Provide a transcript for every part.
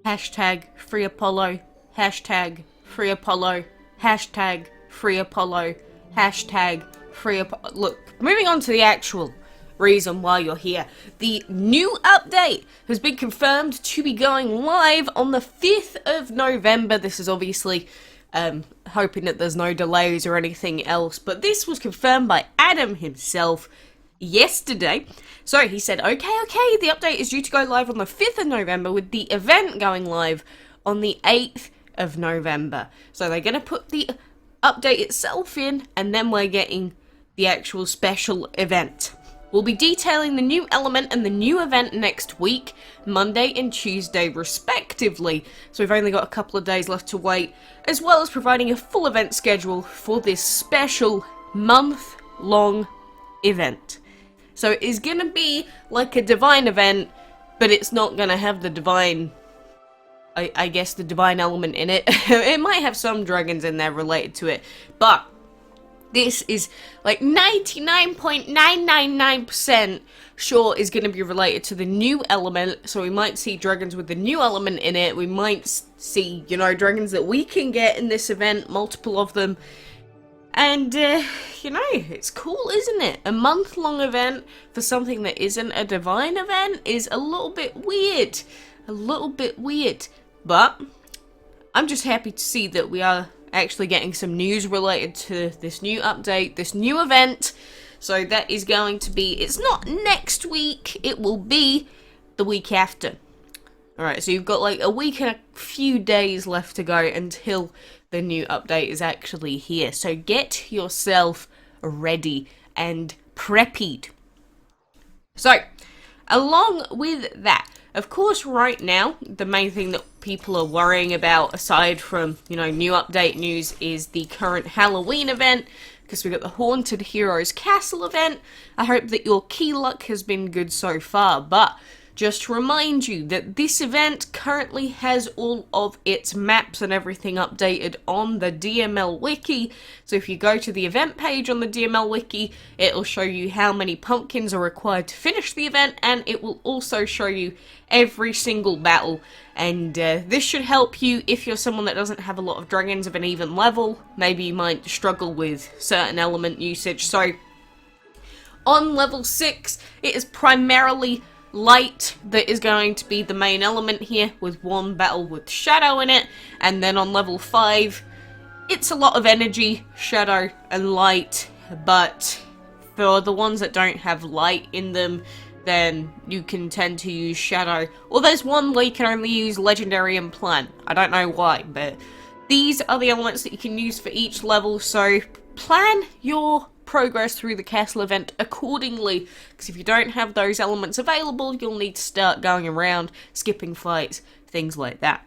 Hashtag free Apollo. Hashtag free Apollo. Hashtag free Apollo. Hashtag free Apollo. Look, moving on to the actual reason why you're here. The new update has been confirmed to be going live on the 5th of November. This is obviously hoping that there's no delays or anything else, but this was confirmed by Adam himself yesterday. So he said, okay, the update is due to go live on the 5th of November with the event going live on the 8th of November. So they're going to put the update itself in, and then we're getting the actual special event. We'll be detailing the new element and the new event next week, Monday and Tuesday respectively, so we've only got a couple of days left to wait, as well as providing a full event schedule for this special month-long event. So it is going to be like a divine event, but it's not going to have the divine, I guess the divine element in it. It might have some dragons in there related to it, but this is like 99.999% sure is going to be related to the new element. So we might see dragons with the new element in it. We might see, you know, dragons that we can get in this event, multiple of them. And, you know, it's cool, isn't it? A month-long event for something that isn't a divine event is a little bit weird. A little bit weird. But I'm just happy to see that we are actually getting some news related to this new update, this new event. So that is going to be, it's not next week, it will be the week after. Alright, so you've got like a week and a few days left to go until the new update is actually here. So get yourself ready and prepped. So, along with that, of course, right now, the main thing that people are worrying about, aside from, you know, new update news, is the current Halloween event, because we've got the Haunted Heroes Castle event. I hope that your key luck has been good so far, but just to remind you that this event currently has all of its maps and everything updated on the DML wiki. So if you go to the event page on the DML wiki, it'll show you how many pumpkins are required to finish the event, and it will also show you every single battle. And this should help you if you're someone that doesn't have a lot of dragons of an even level. Maybe you might struggle with certain element usage. So on level 6, it is primarily light that is going to be the main element here, with one battle with shadow in it. And then on level 5, it's a lot of energy, shadow and light, but for the ones that don't have light in them, then you can tend to use shadow. Or there's one where you can only use legendary and plant. I don't know why, but these are the elements that you can use for each level, so plan your progress through the castle event accordingly, because if you don't have those elements available, you'll need to start going around, skipping fights, things like that.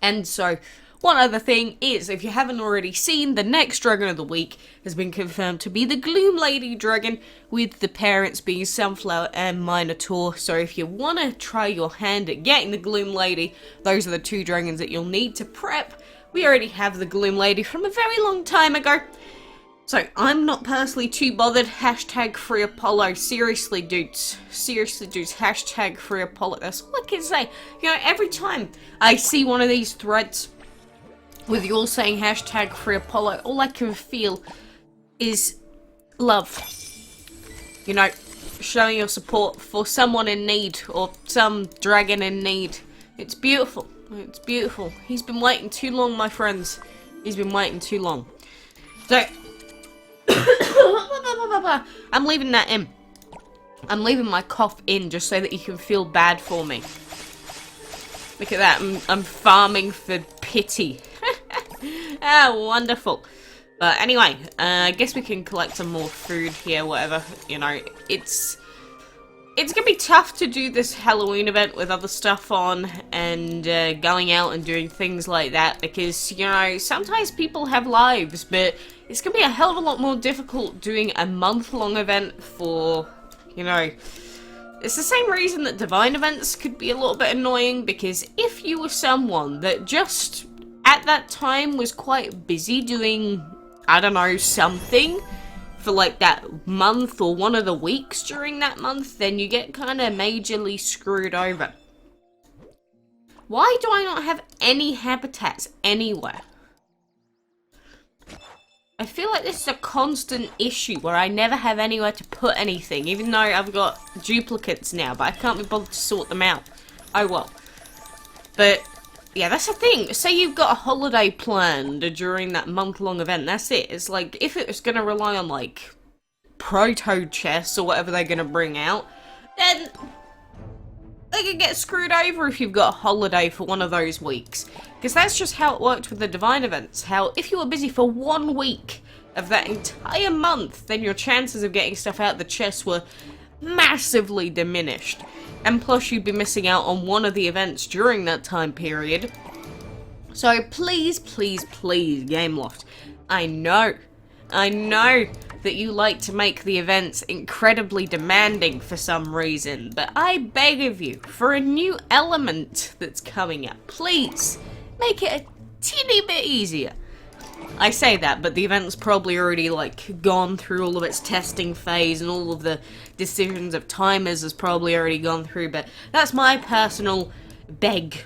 And so, one other thing is, if you haven't already seen, the next dragon of the week has been confirmed to be the Gloom Lady dragon, with the parents being Sunflower and Minotaur. So if you want to try your hand at getting the Gloom Lady, those are the two dragons that you'll need to prep. We already have the Gloom Lady from a very long time ago, so I'm not personally too bothered. Hashtag free Apollo. Seriously, dudes. Seriously, dudes. Hashtag free Apollo. That's all I can say. You know, every time I see one of these threads with you all saying hashtag free Apollo, all I can feel is love. You know, showing your support for someone in need, or some dragon in need. It's beautiful. It's beautiful. He's been waiting too long, my friends. He's been waiting too long. So, I'm leaving that in. I'm leaving my cough in just so that you can feel bad for me. Look at that. I'm farming for pity. Ah, wonderful. But anyway, I guess we can collect some more food here, whatever. You know, it's gonna be tough to do this Halloween event with other stuff on, and going out and doing things like that, because, you know, sometimes people have lives, but it's gonna be a hell of a lot more difficult doing a month-long event for, you know, it's the same reason that divine events could be a little bit annoying, because if you were someone that just at that time was quite busy doing, I don't know, something for like that month or one of the weeks during that month, then you get kind of majorly screwed over. Why do I not have any habitats anywhere? I feel like this is a constant issue where I never have anywhere to put anything, even though I've got duplicates now, but I can't be bothered to sort them out. Oh well. But, yeah, that's the thing. Say you've got a holiday planned during that month-long event, that's it. It's like, if it was going to rely on, like, proto chests or whatever they're going to bring out, then they could get screwed over if you've got a holiday for one of those weeks. Because that's just how it worked with the Divine events. How if you were busy for 1 week of that entire month, then your chances of getting stuff out of the chest were massively diminished. And plus you'd be missing out on one of the events during that time period. So please, please, please, Gameloft. I know that you like to make the events incredibly demanding for some reason, but I beg of you, for a new element that's coming up, please make it a teeny bit easier. I say that, but the event's probably already, like, gone through all of its testing phase, and all of the decisions of timers has probably already gone through, but that's my personal beg,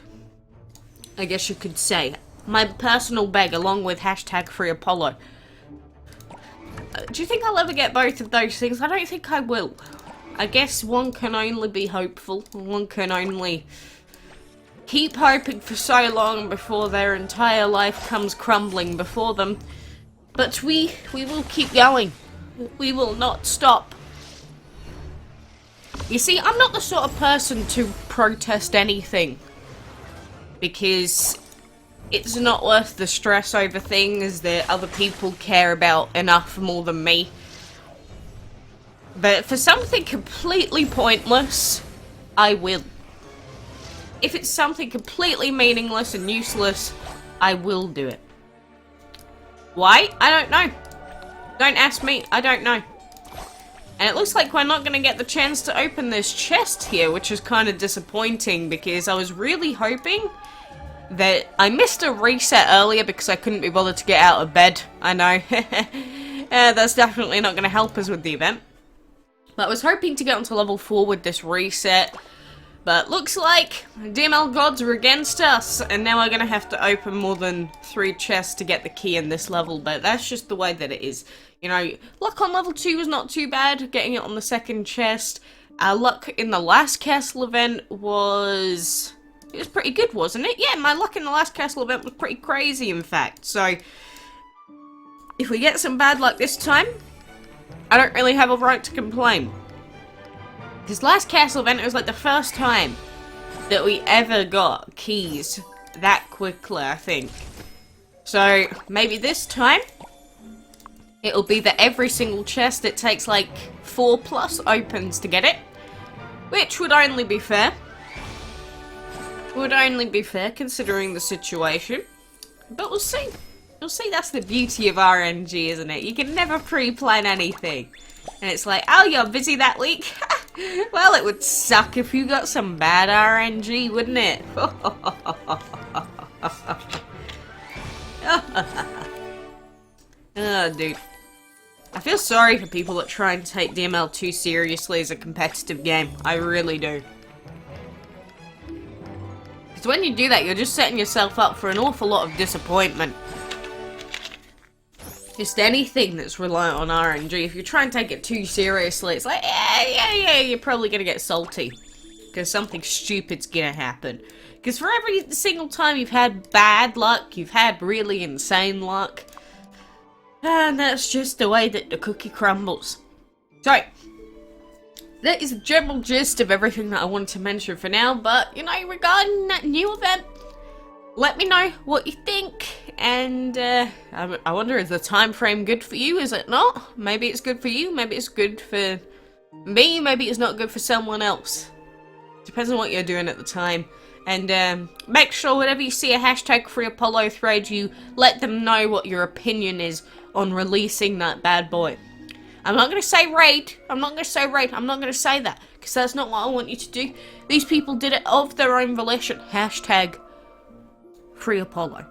I guess you could say. My personal beg, along with hashtag Free Apollo. Do you think I'll ever get both of those things? I don't think I will. I guess one can only be hopeful. One can only keep hoping for so long before their entire life comes crumbling before them. But we will keep going. We will not stop. You see, I'm not the sort of person to protest anything. Because it's not worth the stress over things that other people care about enough more than me. But for something completely pointless, I will. If it's something completely meaningless and useless, I will do it. Why? I don't know. Don't ask me, I don't know. And it looks like we're not going to get the chance to open this chest here, which is kind of disappointing because I was really hoping that I missed a reset earlier because I couldn't be bothered to get out of bed. I know. That's definitely not going to help us with the event. But I was hoping to get onto level 4 with this reset. But looks like DML gods are against us. And now we're going to have to open more than 3 chests to get the key in this level. But that's just the way that it is. You know, luck on level 2 was not too bad. Getting it on the 2nd chest. Luck in the last castle event was... It was pretty good, wasn't it? Yeah, my luck in the last castle event was pretty crazy, in fact. So, if we get some bad luck this time, I don't really have a right to complain. This last castle event, it was like the first time that we ever got keys that quickly, I think. So, maybe this time, it'll be that every single chest, it takes like 4+ opens to get it. Which would only be fair. Would only be fair considering the situation. But we'll see. We'll see, that's the beauty of RNG, isn't it? You can never pre-plan anything. And it's like, oh, you're busy that week? Well, it would suck if you got some bad RNG, wouldn't it? Oh, dude. I feel sorry for people that try and take DML too seriously as a competitive game. I really do. Because when you do that, you're just setting yourself up for an awful lot of disappointment. Just anything that's reliant on RNG, if you try and take it too seriously, it's like, yeah, you're probably going to get salty. Because something stupid's going to happen. Because for every single time you've had bad luck, you've had really insane luck. And that's just the way that the cookie crumbles. So, that is the general gist of everything that I wanted to mention for now, but, you know, regarding that new event, let me know what you think, and I wonder, is the time frame good for you, is it not? Maybe it's good for you, maybe it's good for me, maybe it's not good for someone else. Depends on what you're doing at the time. And make sure whenever you see a hashtag Free Apollo thread, you let them know what your opinion is on releasing that bad boy. I'm not going to say raid. I'm not going to say raid. I'm not going to say that. Because that's not what I want you to do. These people did it of their own volition. Hashtag Free Apollo.